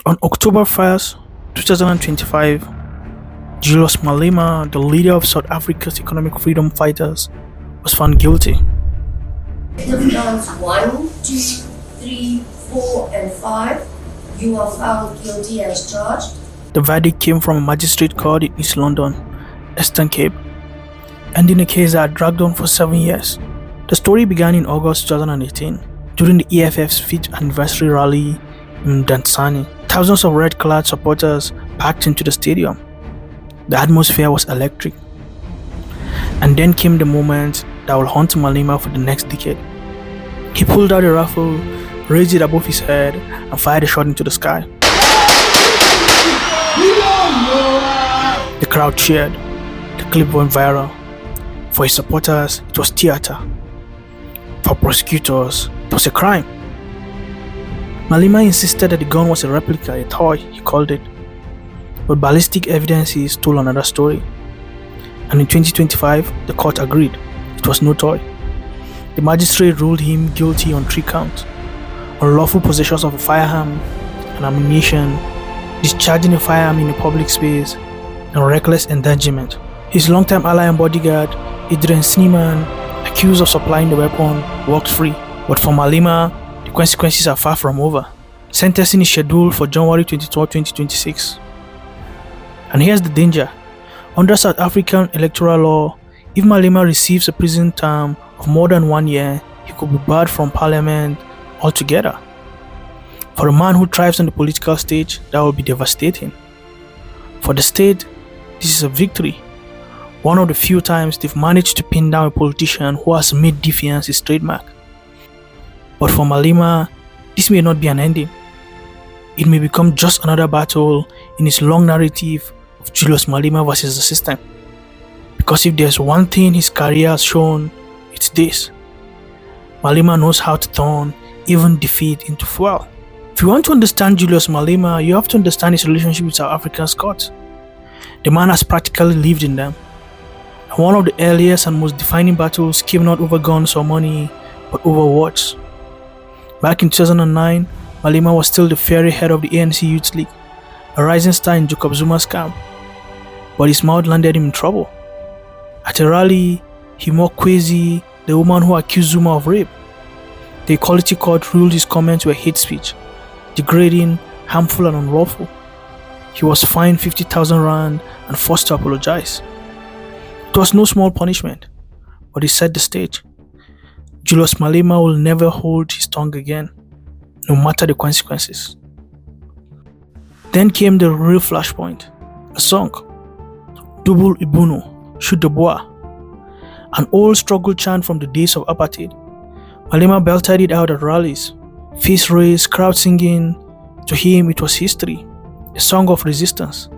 On October 1st, 2025, Julius Malema, the leader of South Africa's economic freedom fighters, was found guilty. The counts 1, 2, 3, 4, and 5, you are found guilty as charged. The verdict came from a magistrate court in East London, Eastern Cape, ending a case that had dragged on for 7 years. The story began in August 2018 during the EFF's 5th anniversary rally in Dansani. Thousands of red-clad supporters packed into the stadium. The atmosphere was electric. And then came the moment that will haunt Malema for the next decade. He pulled out a rifle, raised it above his head, and fired a shot into the sky. The crowd cheered. The clip went viral. For his supporters, it was theater. For prosecutors, it was a crime. Malema insisted that the gun was a replica, a toy, he called it. But ballistic evidences told another story. And in 2025, the court agreed. It was no toy. The magistrate ruled him guilty on 3 counts: unlawful possession of a firearm and ammunition, discharging a firearm in a public space, and reckless endangerment. His longtime ally and bodyguard, Adrian Sneeman, accused of supplying the weapon, walked free. But for Malema, the consequences are far from over. Sentencing is scheduled for January 23, 2026. And here's the danger. Under South African electoral law, if Malema receives a prison term of more than 1 year, he could be barred from parliament altogether. For a man who thrives on the political stage, that will be devastating. For the state, this is a victory. One of the few times they've managed to pin down a politician who has made defiance his trademark. But for Malema, this may not be an ending. It may become just another battle in his long narrative of Julius Malema versus the system. Because if there's one thing his career has shown, it's this. Malema knows how to turn even defeat into fuel. If you want to understand Julius Malema, you have to understand his relationship with South African Scots. The man has practically lived in them. And one of the earliest and most defining battles came not over guns or money, but over words. Back in 2009, Malema was still the fiery head of the ANC Youth League, a rising star in Jacob Zuma's camp. But his mouth landed him in trouble. At a rally, he mocked Kwesi, the woman who accused Zuma of rape. The Equality Court ruled his comments were hate speech, degrading, harmful and unlawful. He was fined 50,000 rand and forced to apologize. It was no small punishment, but it set the stage. Julius Malema will never hold his tongue again, no matter the consequences. Then came the real flashpoint, a song, Double Ibuno, Shoot the Bois, an old struggle chant from the days of apartheid. Malema belted it out at rallies, face raised, crowd singing. To him, it was history, a song of resistance,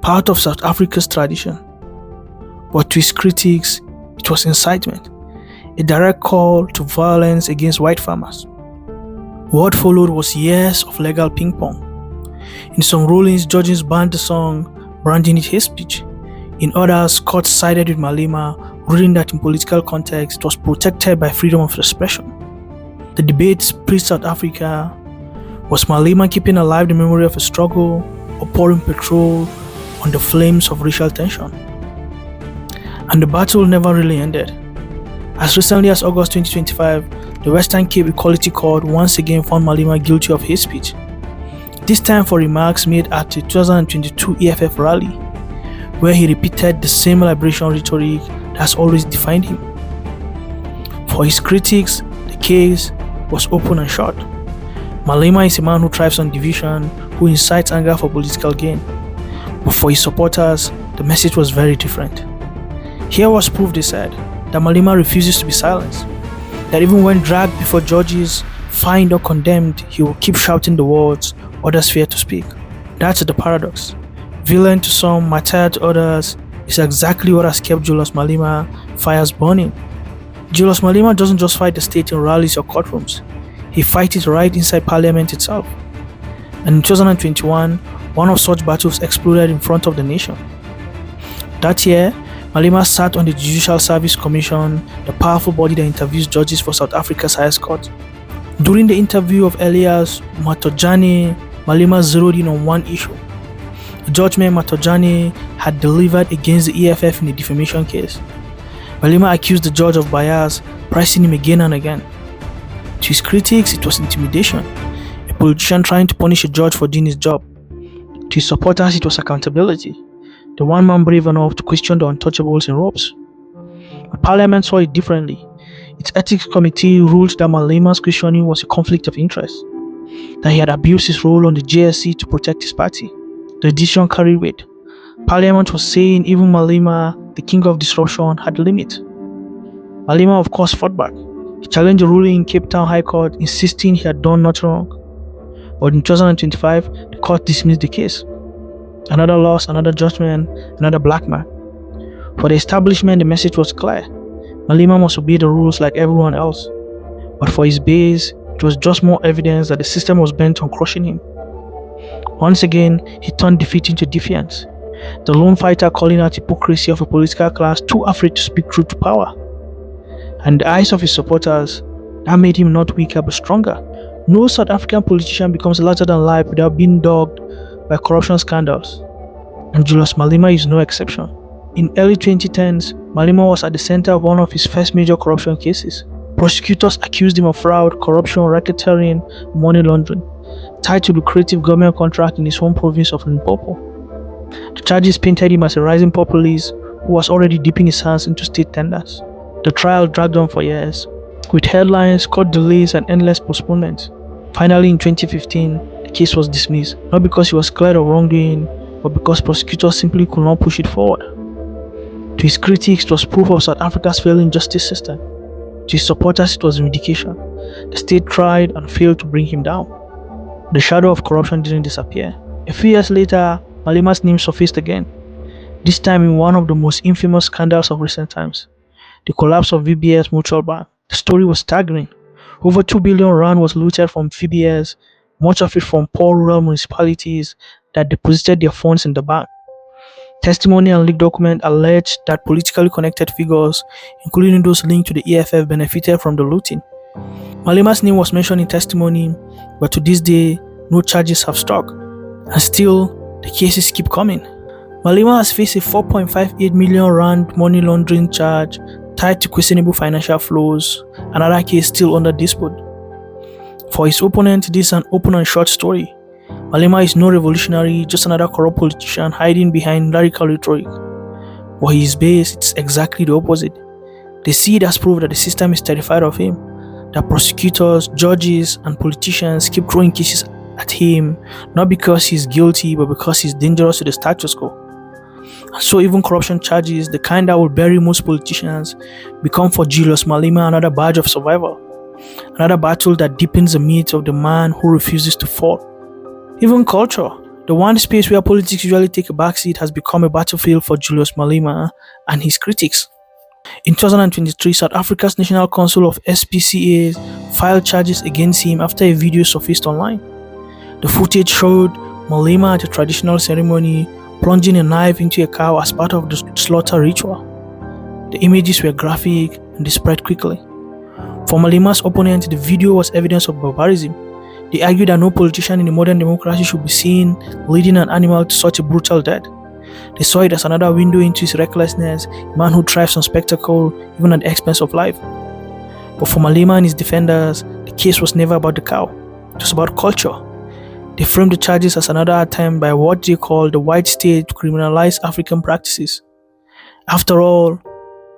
part of South Africa's tradition. But to his critics, it was incitement, a direct call to violence against white farmers. What followed was years of legal ping-pong. In some rulings, judges banned the song, branding it hate speech. In others, courts sided with Malema, ruling that in political context it was protected by freedom of expression. The debate split South Africa. Was Malema keeping alive the memory of a struggle or pouring petrol on the flames of racial tension? And the battle never really ended. As recently as August 2025, the Western Cape Equality Court once again found Malema guilty of hate speech, this time for remarks made at the 2022 EFF rally, where he repeated the same liberation rhetoric that has always defined him. For his critics, the case was open and shut. Malema is a man who thrives on division, who incites anger for political gain. But for his supporters, the message was very different. Here was proof, they said, that Malema refuses to be silenced, that even when dragged before judges, fined or condemned, he will keep shouting the words others fear to speak. That's the paradox. Villain to some, martyr to others, is exactly what has kept Julius Malema fires burning. Julius Malema doesn't just fight the state in rallies or courtrooms, he fights it right inside parliament itself. And in 2021, one of such battles exploded in front of the nation. That year, Malema sat on the Judicial Service Commission, the powerful body that interviews judges for South Africa's highest court. During the interview of Elias Matojane, Malema zeroed in on one issue. The judgment Matojane had delivered against the EFF in a defamation case. Malema accused the judge of bias, pressing him again and again. To his critics, it was intimidation, a politician trying to punish a judge for doing his job. To his supporters, it was accountability, the one man brave enough to question the untouchables in robes. But Parliament saw it differently. Its ethics committee ruled that Malema's questioning was a conflict of interest, that he had abused his role on the JSC to protect his party. The decision carried weight. Parliament was saying even Malema, the king of disruption, had a limit. Malema, of course, fought back. He challenged the ruling in Cape Town High Court, insisting he had done nothing wrong. But in 2025, the court dismissed the case. Another loss, another judgment, another black man. For the establishment, the message was clear. Malema must obey the rules like everyone else. But for his base, it was just more evidence that the system was bent on crushing him. Once again, he turned defeat into defiance. The lone fighter calling out hypocrisy of a political class too afraid to speak truth to power. And in the eyes of his supporters, that made him not weaker but stronger. No South African politician becomes larger than life without being dogged by corruption scandals. And Julius Malema is no exception. In early 2010s, Malema was at the center of one of his first major corruption cases. Prosecutors accused him of fraud, corruption, racketeering, money laundering, tied to lucrative government contract in his home province of Limpopo. The charges painted him as a rising populist who was already dipping his hands into state tenders. The trial dragged on for years, with headlines, court delays, and endless postponements. Finally, in 2015, the case was dismissed, not because he was cleared of wrongdoing, but because prosecutors simply could not push it forward. To his critics, it was proof of South Africa's failing justice system. To his supporters, it was vindication. The state tried and failed to bring him down. The shadow of corruption didn't disappear. A few years later, Malema's name surfaced again, this time in one of the most infamous scandals of recent times, the collapse of VBS Mutual Bank. The story was staggering. Over 2 billion rand was looted from VBS, much of it from poor rural municipalities that deposited their funds in the bank. Testimony and leaked documents alleged that politically connected figures, including those linked to the EFF, benefited from the looting. Malema's name was mentioned in testimony, but to this day, no charges have stuck. And still, the cases keep coming. Malema has faced a 4.58 million rand money laundering charge tied to questionable financial flows, another case still under dispute. For his opponent, this is an open and short story. Malema is no revolutionary, just another corrupt politician hiding behind radical rhetoric. For his base, it's exactly the opposite. They see it as proof that the system is terrified of him, that prosecutors, judges, and politicians keep throwing cases at him, not because he's guilty, but because he's dangerous to the status quo. And so even corruption charges, the kind that will bury most politicians, become for Julius Malema another badge of survival, another battle that deepens the myth of the man who refuses to fall. Even culture, the one space where politics usually take a backseat, has become a battlefield for Julius Malema and his critics. In 2023, South Africa's National Council of SPCAs filed charges against him after a video surfaced online. The footage showed Malema at a traditional ceremony plunging a knife into a cow as part of the slaughter ritual. The images were graphic and they spread quickly. For Malema's opponent, the video was evidence of barbarism. They argued that no politician in a modern democracy should be seen leading an animal to such a brutal death. They saw it as another window into his recklessness, a man who thrives on spectacle even at the expense of life. But for Malema and his defenders, the case was never about the cow. It was about culture. They framed the charges as another attempt by what they call the white state to criminalize African practices. After all,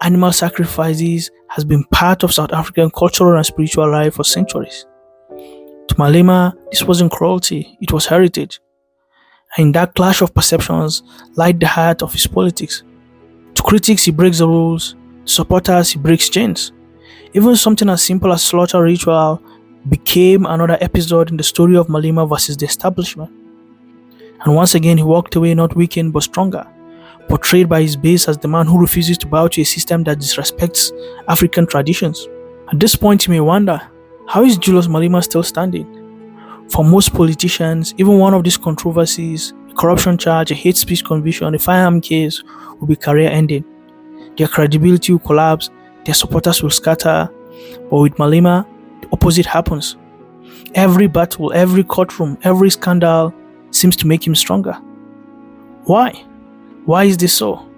animal sacrifices has been part of South African cultural and spiritual life for centuries. To Malema, this wasn't cruelty, it was heritage. And in that clash of perceptions lied the heart of his politics. To critics, he breaks the rules. To supporters, he breaks chains. Even something as simple as slaughter ritual became another episode in the story of Malema versus the establishment. And once again, he walked away not weakened but stronger, portrayed by his base as the man who refuses to bow to a system that disrespects African traditions. At this point, you may wonder, how is Julius Malema still standing? For most politicians, even one of these controversies, a corruption charge, a hate speech conviction, a firearm case, will be career-ending. Their credibility will collapse, their supporters will scatter. But with Malema, the opposite happens. Every battle, every courtroom, every scandal seems to make him stronger. Why? Why is this so?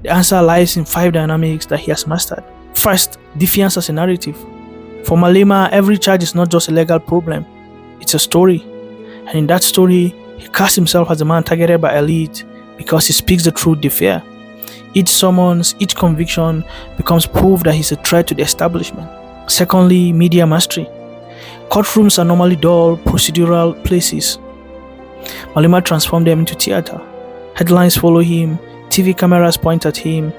The answer lies in 5 dynamics that he has mastered. First, defiance as a narrative. For Malema, every charge is not just a legal problem, it's a story. And in that story, he casts himself as a man targeted by elite because he speaks the truth they fear. Each summons, each conviction becomes proof that he's a threat to the establishment. Secondly, media mastery. Courtrooms are normally dull, procedural places. Malema transformed them into theater. Headlines follow him, TV cameras point at him.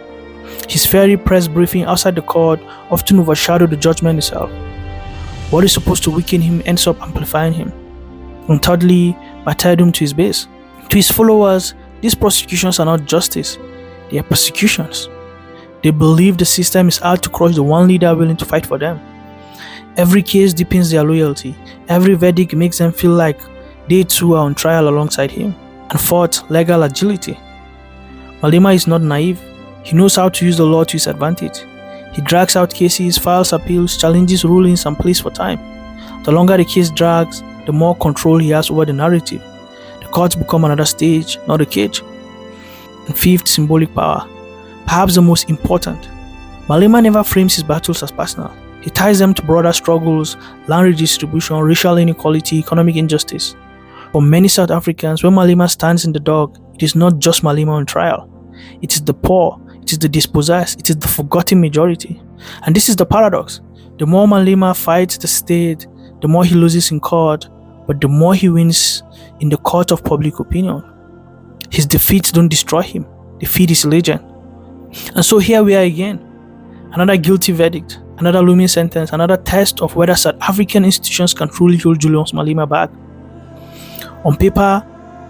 His fiery press briefing outside the court often overshadow the judgment itself. What is supposed to weaken him ends up amplifying him. And thirdly, martyrdom to his base. To his followers, these prosecutions are not justice, they are persecutions. They believe the system is out to crush the one leader willing to fight for them. Every case deepens their loyalty. Every verdict makes them feel like they too are on trial alongside him. And fourth, legal agility. Malema is not naive. He knows how to use the law to his advantage. He drags out cases, files appeals, challenges rulings, and plays for time. The longer the case drags, the more control he has over the narrative. The courts become another stage, not a cage. And fifth, symbolic power. Perhaps the most important. Malema never frames his battles as personal. He ties them to broader struggles, land redistribution, racial inequality, economic injustice. For many South Africans, when Malema stands in the dock, it is not just Malema on trial. It is the poor, it is the dispossessed, it is the forgotten majority. And this is the paradox. The more Malema fights the state, the more he loses in court, but the more he wins in the court of public opinion. His defeats don't destroy him, they feed his legend. And so here we are again. Another guilty verdict, another looming sentence, another test of whether South African institutions can truly hold Julius Malema back. On paper,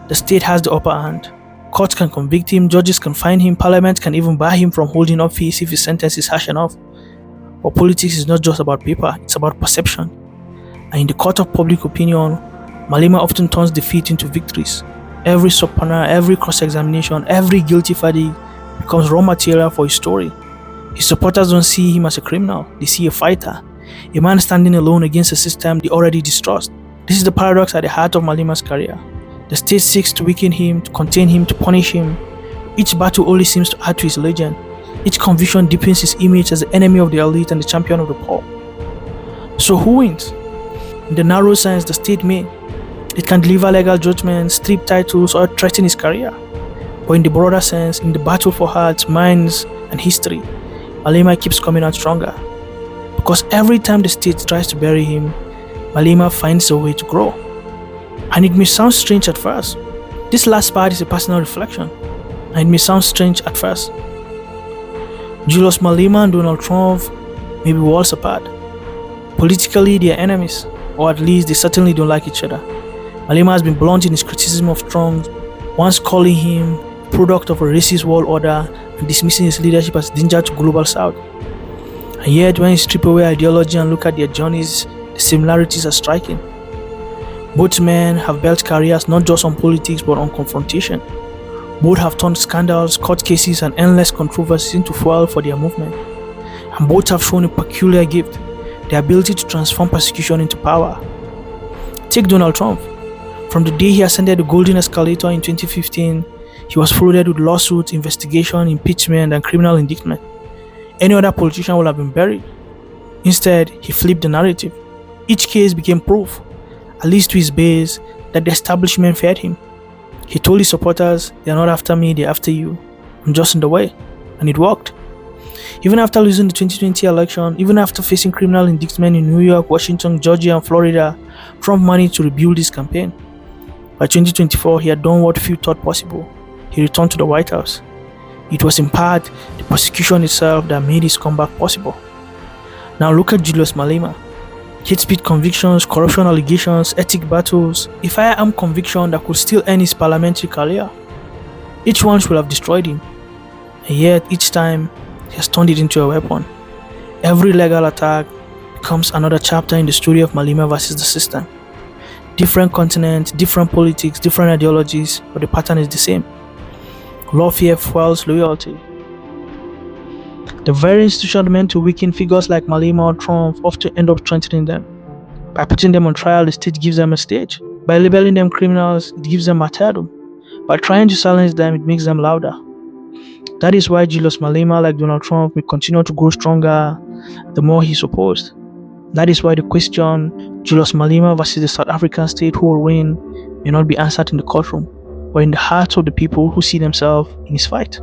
the state has the upper hand. Courts can convict him, judges can fine him, parliament can even bar him from holding office if his sentence is harsh enough. But politics is not just about paper, it's about perception. And in the court of public opinion, Malema often turns defeat into victories. Every subpoena, every cross-examination, every guilty verdict becomes raw material for his story. His supporters don't see him as a criminal, they see a fighter, a man standing alone against a system they already distrust. This is the paradox at the heart of Malema's career. The state seeks to weaken him, to contain him, to punish him. Each battle only seems to add to his legend. Each conviction deepens his image as the enemy of the elite and the champion of the poor. So who wins? In the narrow sense, the state may. It can deliver legal judgments, strip titles, or threaten his career. But in the broader sense, in the battle for hearts, minds, and history, Malema keeps coming out stronger. Because every time the state tries to bury him, Malema finds a way to grow. And it may sound strange at first. This last part is a personal reflection, and it may sound strange at first. Julius Malema and Donald Trump may be worlds apart. Politically, they are enemies, or at least they certainly don't like each other. Malema has been blunt in his criticism of Trump, once calling him a product of a racist world order and dismissing his leadership as danger to global south. And yet, when you strip away ideology and look at their journeys, the similarities are striking. Both men have built careers not just on politics but on confrontation. Both have turned scandals, court cases, and endless controversies into fuel for their movement. And both have shown a peculiar gift, the ability to transform persecution into power. Take Donald Trump. From the day he ascended the golden escalator in 2015, he was flooded with lawsuits, investigation, impeachment, and criminal indictment. Any other politician would have been buried. Instead, he flipped the narrative. Each case became proof, at least to his base, that the establishment feared him. He told his supporters, "They're not after me, they're after you. I'm just in the way." And it worked. Even after losing the 2020 election, even after facing criminal indictment in New York, Washington, Georgia, and Florida, Trump managed to rebuild his campaign. By 2024, he had done what few thought possible. He returned to the White House. It was in part the persecution itself that made his comeback possible. Now look at Julius Malema. Hate speech convictions, corruption allegations, ethic battles, a firearm conviction that could still end his parliamentary career. Each one should have destroyed him, and yet each time he has turned it into a weapon. Every legal attack becomes another chapter in the story of Malema versus the system. Different continents, different politics, different ideologies, but the pattern is the same. Lawfare fuels loyalty. The very institution meant to weaken figures like Malema or Trump often end up strengthening them. By putting them on trial, the state gives them a stage. By labeling them criminals, it gives them martyrdom. By trying to silence them, it makes them louder. That is why Julius Malema, like Donald Trump, will continue to grow stronger the more he's opposed. That is why the question, Julius Malema versus the South African state, who will win, may not be answered in the courtroom, but in the hearts of the people who see themselves in his fight.